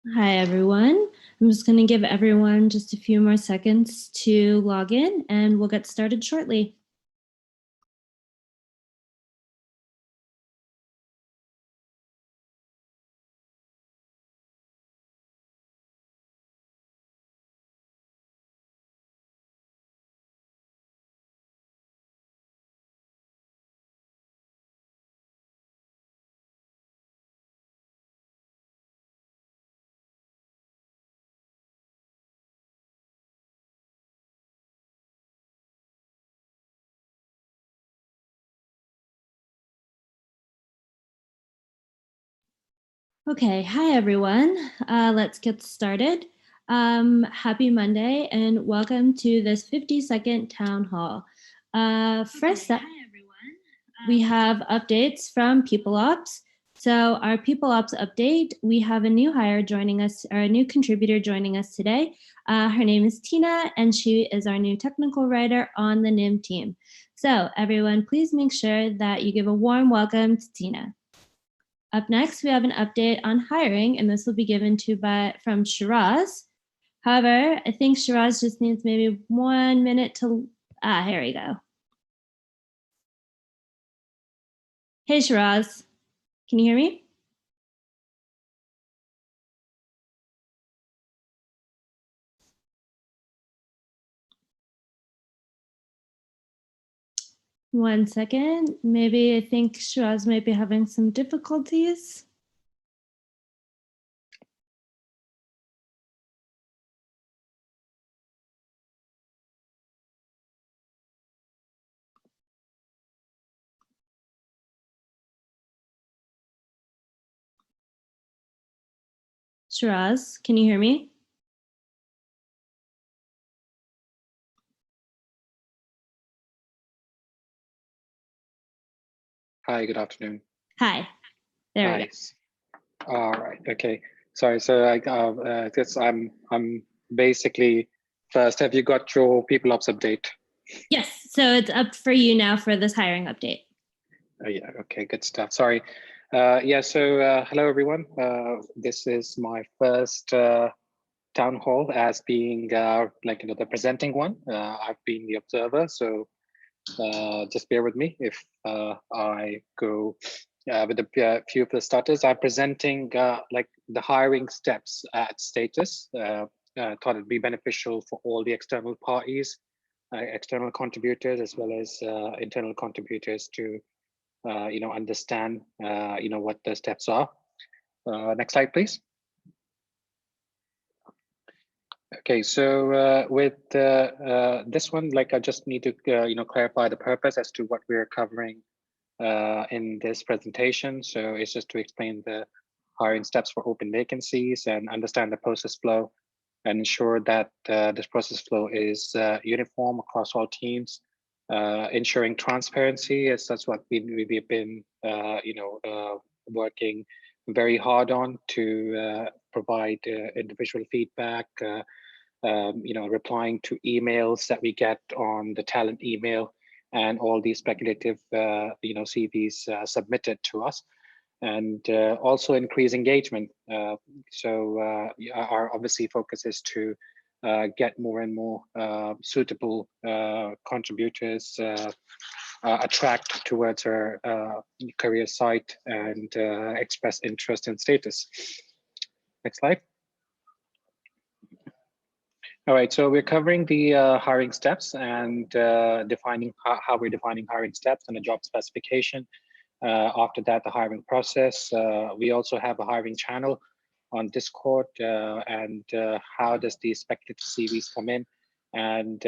Hi, everyone. I'm just going to give everyone just a few more seconds to log in and we'll get started shortly. Okay, hi everyone. Let's get started. Happy Monday and welcome to this 50-second town hall. First up, we have updates from People Ops. So our People Ops update, we have a new hire joining us, or a new contributor joining us today. Her name is Tina, and she is our new technical writer on the NIM team. So everyone, please make sure that you give a warm welcome to Tina. Up next, we have an update on hiring, and this will be given from Shiraz. However, I think Shiraz just needs maybe 1 minute to, here we go. Hey, Shiraz, can you hear me? One second. Maybe I think Shiraz might be having some difficulties. Shiraz, can you hear me? Hi, good afternoon. Hi. There we go. All right. Okay. Sorry. So I guess I'm basically first. Have you got your People Ops update? Yes. So it's up for you now for this hiring update. Oh, yeah. Okay. Good stuff. Sorry. Yeah. So hello everyone. This is my first town hall as being the presenting one. I've been the observer, so just bear with me if I go with a few of the starters. I'm presenting the hiring steps at status. Thought it'd be beneficial for all the external parties, external contributors, as well as internal contributors to understand what the steps are. Next slide, please. Okay, so with this one, I just need to clarify the purpose as to what we're covering in this presentation. So it's just to explain the hiring steps for open vacancies and understand the process flow and ensure that this process flow is uniform across all teams, ensuring transparency, as that's what we've been working very hard on to provide individual feedback, replying to emails that we get on the talent email and all these speculative, CVs submitted to us, and also increase engagement. Our obviously focus is to get more and more suitable contributors attract towards our career site and express interest and status. Next slide. All right, so we're covering the hiring steps and defining how we're defining hiring steps and the job specification. After that, the hiring process. We also have a hiring channel on Discord and how does the speculative CVs come in and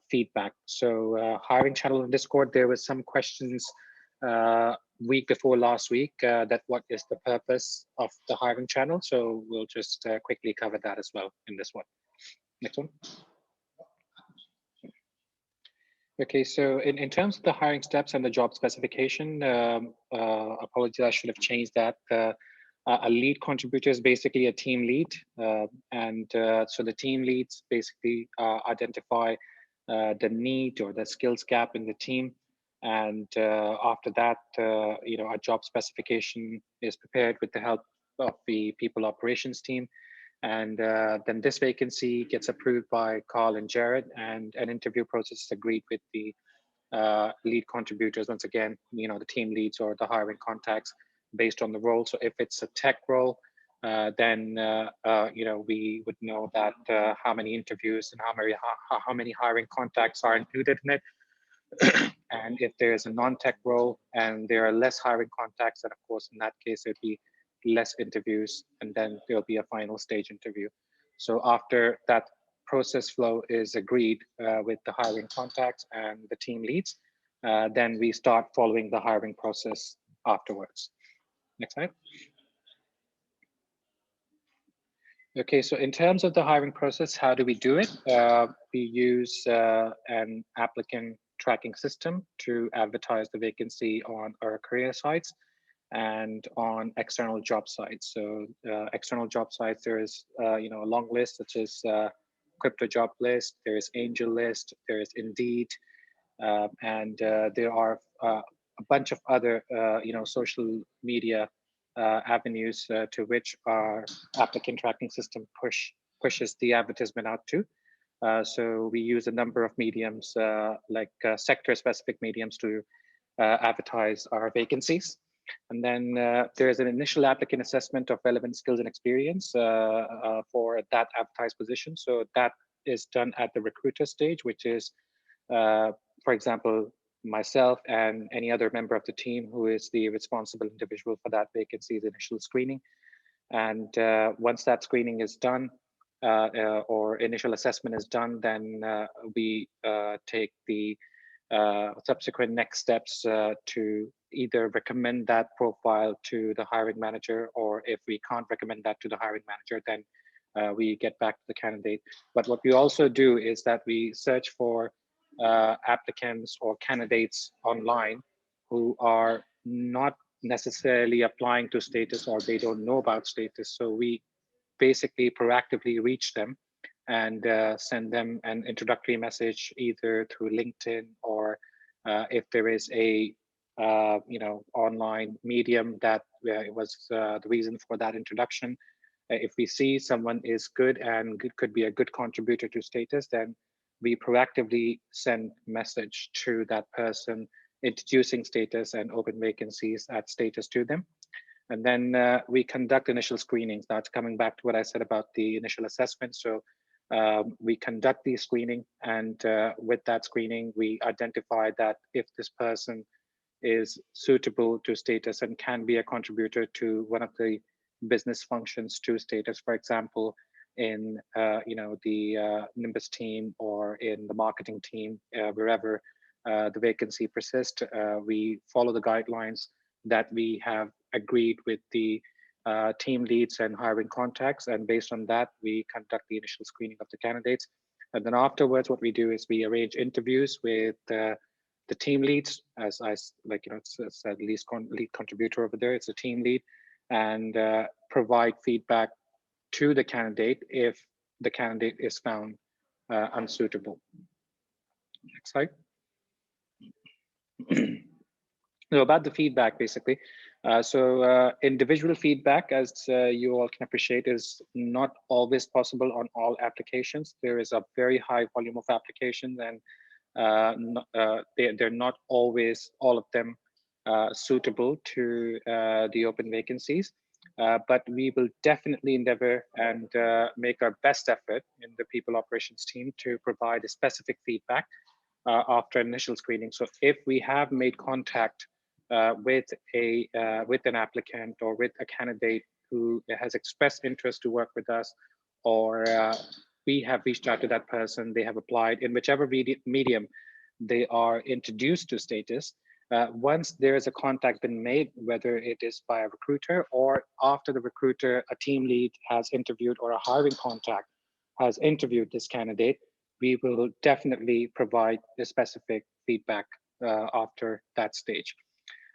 feedback. So hiring channel on Discord, there were some questions week before last week that what is the purpose of the hiring channel. So we'll just quickly cover that as well in this one. Next one. Okay, so in terms of the hiring steps and the job specification, apologies, I should have changed that. A lead contributor is basically a team lead. So the team leads basically identify the need or the skills gap in the team. And after that, a job specification is prepared with the help of the people operations team. And then this vacancy gets approved by Carl and Jared, and an interview process is agreed with the lead contributors. Once again, the team leads or the hiring contacts based on the role. So if it's a tech role, then we would know that how many interviews and how many hiring contacts are included in it. And if there's a non-tech role and there are less hiring contacts, then of course in that case it'd be less interviews, and then there'll be a final stage interview. So after that process flow is agreed with the hiring contacts and the team leads, then we start following the hiring process afterwards. Next slide. Okay, so in terms of the hiring process, how do we do it? We use an applicant tracking system to advertise the vacancy on our career sites and on external job sites. So external job sites, there is a long list such as Crypto Job List, there is Angel List, there is Indeed, and there are a bunch of other social media avenues to which our applicant tracking system pushes the advertisement out to. So we use a number of mediums like sector-specific mediums to advertise our vacancies. And then there is an initial applicant assessment of relevant skills and experience for that advertised position. So that is done at the recruiter stage, which is, for example, myself and any other member of the team who is the responsible individual for that vacancy's initial screening. And once that screening is done, or initial assessment is done, then we take the subsequent next steps to either recommend that profile to the hiring manager, or if we can't recommend that to the hiring manager, then we get back to the candidate. But what we also do is that we search for applicants or candidates online who are not necessarily applying to status, or they don't know about status. So we basically proactively reach them and send them an introductory message either through LinkedIn, or if there is a online medium that was the reason for that introduction. If we see someone is good and could be a good contributor to status, then we proactively send message to that person introducing status and open vacancies at status to them. And then we conduct initial screenings. That's coming back to what I said about the initial assessment. So we conduct the screening, and with that screening, we identify that if this person is suitable to status and can be a contributor to one of the business functions to status, for example, in the Nimbus team or in the marketing team, wherever the vacancy persists, we follow the guidelines that we have agreed with the team leads and hiring contacts. And based on that, we conduct the initial screening of the candidates. And then afterwards, what we do is we arrange interviews with the team leads, as I it's a lead contributor over there. It's a team lead, and provide feedback to the candidate if the candidate is found unsuitable. Next slide. So about the feedback, basically. Individual feedback, as you all can appreciate, is not always possible on all applications. There is a very high volume of applications, and they're not always, all of them, suitable to the open vacancies. But we will definitely endeavor and make our best effort in the people operations team to provide a specific feedback after initial screening. So if we have made contact with an applicant or with a candidate who has expressed interest to work with us, or we have reached out to that person, they have applied in whichever medium they are introduced to status. Once there is a contact been made, whether it is by a recruiter or after the recruiter, a team lead has interviewed or a hiring contact has interviewed this candidate, we will definitely provide the specific feedback after that stage.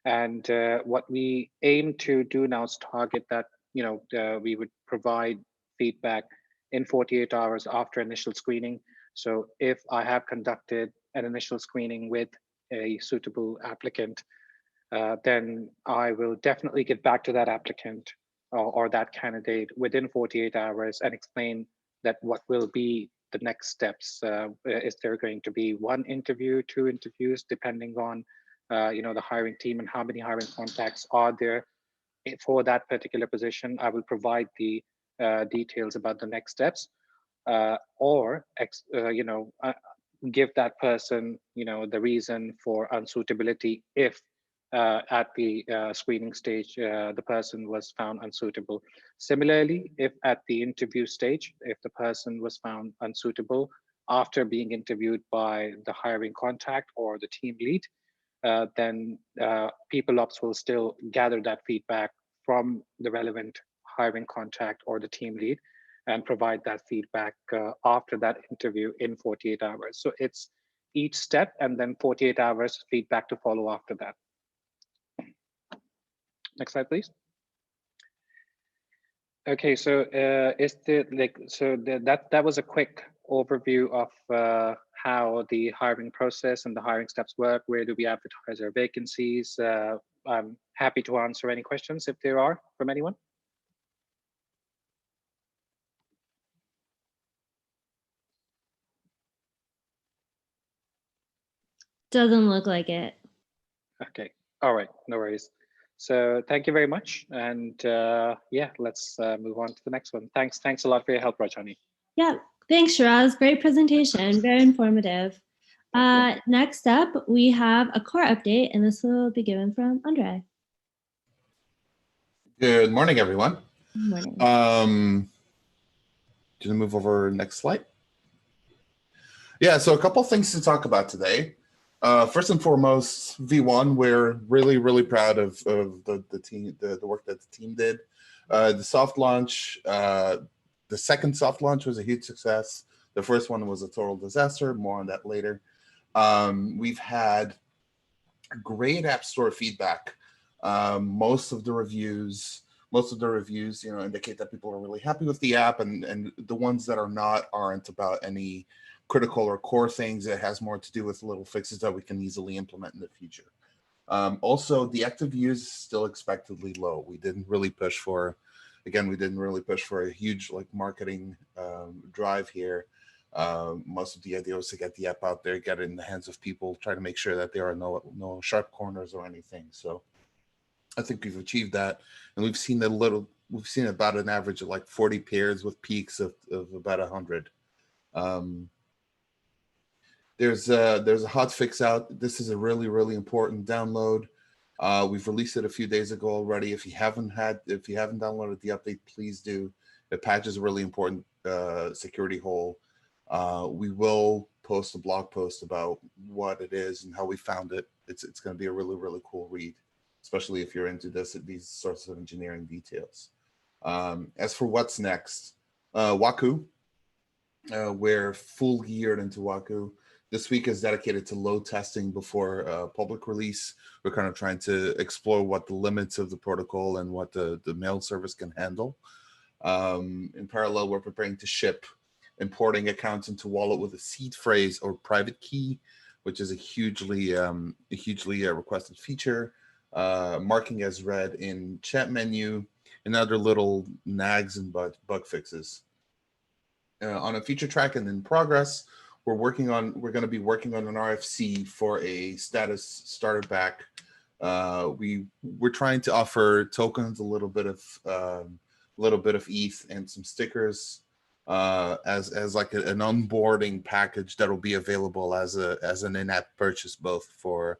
And what we aim to do now is target that, we would provide feedback in 48 hours after initial screening. So if I have conducted an initial screening with a suitable applicant, then I will definitely get back to that applicant or that candidate within 48 hours and explain that what will be the next steps. Is there going to be one interview, two interviews, depending on the hiring team and how many hiring contacts are there for that particular position. I will provide the details about the next steps, or give that person the reason for unsuitability if at the screening stage the person was found unsuitable. Similarly, if at the interview stage, if the person was found unsuitable after being interviewed by the hiring contact or the team lead, then people ops will still gather that feedback from the relevant hiring contact or the team lead and provide that feedback after that interview in 48 hours. So it's each step and then 48 hours feedback to follow after that. Next slide, please. Okay, so that was a quick overview of how the hiring process and the hiring steps work. Where do we advertise our vacancies? I'm happy to answer any questions if there are from anyone. Doesn't look like it. Okay, all right, no worries. So thank you very much. And yeah, let's move on to the next one. Thanks a lot for your help, Rajani. Yeah, thanks, Shiraz. Great presentation, very informative. Next up, we have a core update, and this will be given from Andre. Good morning, everyone. Good morning. Just move over next slide. Yeah, so a couple things to talk about today. First and foremost, V1, we're really proud of the team, the work that the team did. The soft launch, the second soft launch was a huge success. The first one was a total disaster. More on that later. We've had great App Store feedback. Most of the reviews, indicate that people are really happy with the app, and the ones that are not aren't about any critical or core things. It has more to do with little fixes that we can easily implement in the future. Also, the active views is still expectedly low. We didn't really push for, a huge marketing drive here. Most of the idea was to get the app out there, get it in the hands of people, try to make sure that there are no sharp corners or anything. So I think we've achieved that, and we've seen about an average of 40 pairs with peaks of about 100. There's a hot fix out. This is a really important download. We've released it a few days ago already. If you haven't downloaded the update, please do. The patch is a really important security hole. We will post a blog post about what it is and how we found it. It's going to be a really cool read, especially if you're into these sorts of engineering details. As for what's next, Waku, we're full geared into Waku. This week is dedicated to load testing before public release. We're kind of trying to explore what the limits of the protocol and what the mail service can handle. In parallel, we're preparing to ship importing accounts into Wallet with a seed phrase or private key, which is a hugely requested feature. Marking as read in chat menu, and other little nags and bug fixes. On a feature track and in progress, we're going to be working on an RFC for a status starter back. We're trying to offer tokens, a little bit of ETH and some stickers as an onboarding package that will be available as an in-app purchase both for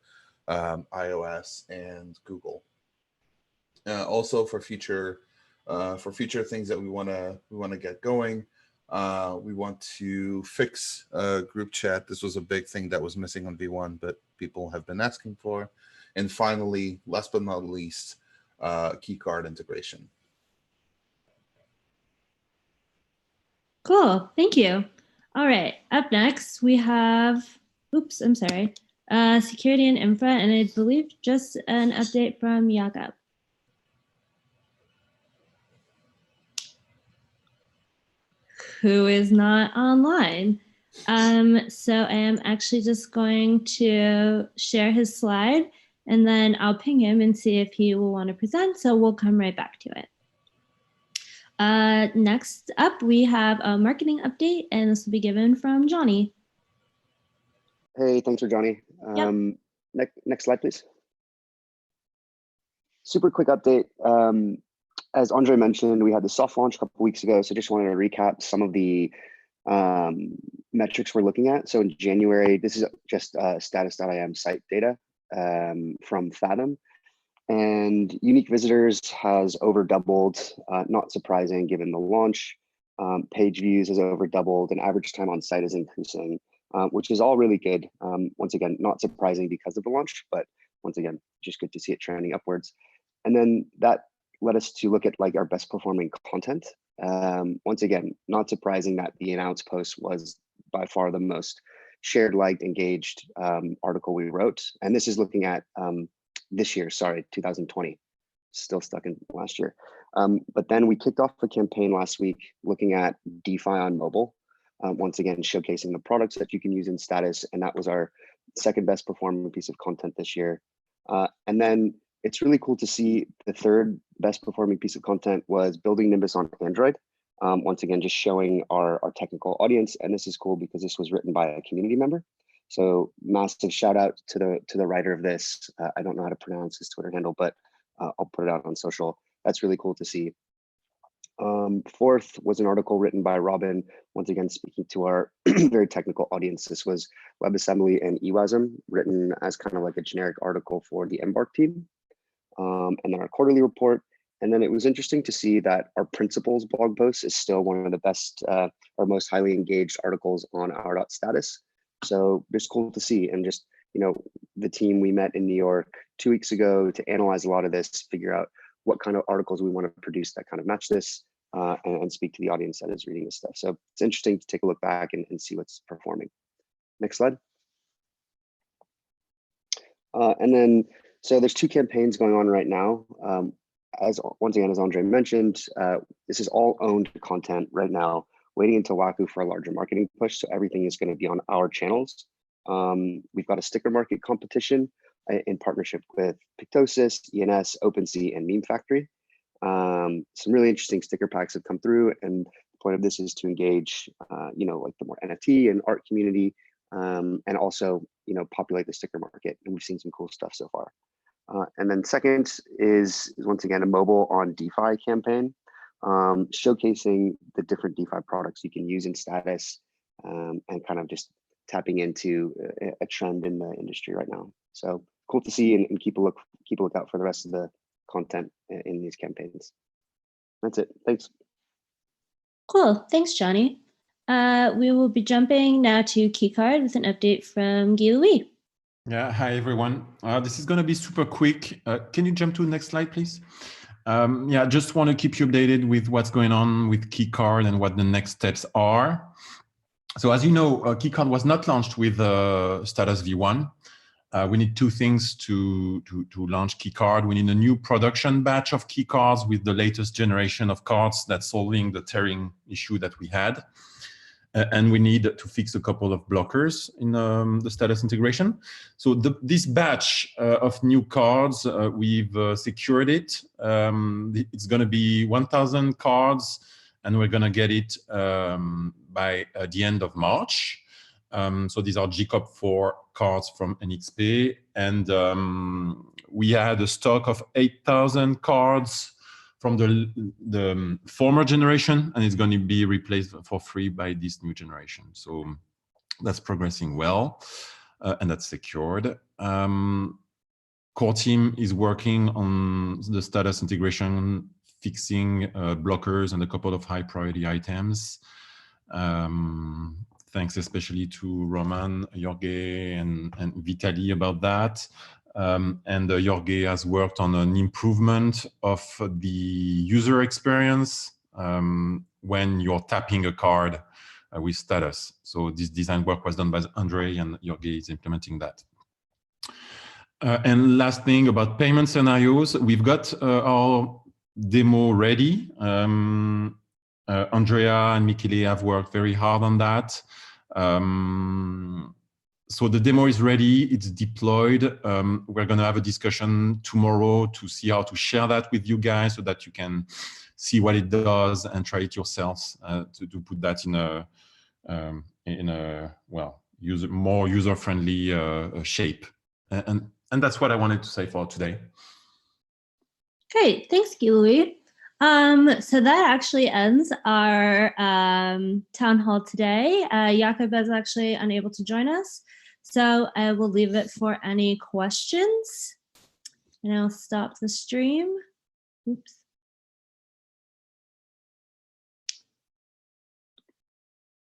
iOS and Google. Also for future things that we want to get going. We want to fix group chat. This was a big thing that was missing on V1, but people have been asking for. And finally, last but not least, Keycard integration. Cool, thank you. All right, up next we have, security and infra, and I believe just an update from Jakob. Who is not online. So I am actually just going to share his slide, and then I'll ping him and see if he will want to present. So we'll come right back to it. Next up, we have a marketing update, and this will be given from Johnny. Hey, thanks for Johnny. Yep. Next slide, please. Super quick update. As Andre mentioned, we had the soft launch a couple weeks ago, so just wanted to recap some of the metrics we're looking at. So in January, this is just status.im site data from Fathom, and unique visitors has over doubled, not surprising given the launch. Page views has over doubled, and average time on site is increasing, which is all really good. Once again, not surprising because of the launch, but once again, just good to see it trending upwards. And then that led us to look at like our best performing content. Once again, not surprising that the announce post was by far the most shared, liked, engaged article we wrote. And this is looking at this year, sorry, 2020, still stuck in last year. But then we kicked off a campaign last week looking at DeFi on mobile, once again, showcasing the products that you can use in status. And that was our second best performing piece of content this year. And then it's really cool to see the third best performing piece of content was building Nimbus on Android. Once again, just showing our technical audience. And this is cool because this was written by a community member. So massive shout out to the writer of this. I don't know how to pronounce his Twitter handle, but I'll put it out on social. That's really cool to see. Fourth was an article written by Robin, once again, speaking to our very technical audience. This was WebAssembly and EWASM, written as kind of like a generic article for the Embark team. And then our quarterly report. And then it was interesting to see that our principles blog post is still one of the best or most highly engaged articles on our .status. So it's cool to see. And just, you know, the team we met in New York 2 weeks ago to analyze a lot of this, figure out what kind of articles we want to produce that kind of match this and speak to the audience that is reading this stuff. So it's interesting to take a look back and see what's performing. Next slide. And then, so there's two campaigns going on right now. Once again, as Andre mentioned, this is all owned content right now, waiting until Waku for a larger marketing push. So everything is going to be on our channels. We've got a sticker market competition in partnership with Pictosis, ENS, OpenSea, and Meme Factory. Some really interesting sticker packs have come through, and the point of this is to engage, you know, like the more NFT and art community, and also, you know, populate the sticker market. And we've seen some cool stuff so far. And then second is once again a mobile on DeFi campaign, showcasing the different DeFi products you can use in status, and kind of just tapping into a trend in the industry right now. So cool to see, and keep a lookout for the rest of the content in these campaigns. That's it. Thanks. Cool. Thanks, Johnny. We will be jumping now to Keycard with an update from Guy Louis. Yeah, hi everyone. This is going to be super quick. Can you jump to the next slide, please? Yeah, just want to keep you updated with what's going on with Keycard and what the next steps are. So as you know, Keycard was not launched with Status V1. We need two things to launch Keycard. We need a new production batch of keycards with the latest generation of cards that's solving the tearing issue that we had. And we need to fix a couple of blockers in the status integration. So this batch of new cards, we've secured it. It's going to be 1,000 cards, and we're going to get it by the end of March. So these are GCOP 4 cards from NXP. And we had a stock of 8,000 cards from the former generation, and it's going to be replaced for free by this new generation. So that's progressing well, and that's secured. Core team is working on the status integration, fixing blockers and a couple of high priority items. Thanks especially to Roman, Jorge, and Vitaly about that. And Jorge has worked on an improvement of the user experience when you're tapping a card with status. So this design work was done by Andre, and Jorge is implementing that. And last thing about payment scenarios, we've got our demo ready. Andrea and Michele have worked very hard on that. So the demo is ready, it's deployed. We're going to have a discussion tomorrow to see how to share that with you guys so that you can see what it does and try it yourselves to put that in a well, more user-friendly shape. And that's what I wanted to say for today. Great, thanks, Guy-Louis. So that actually ends our town hall today. Jakob is actually unable to join us, so I will leave it for any questions. And I'll stop the stream. Oops.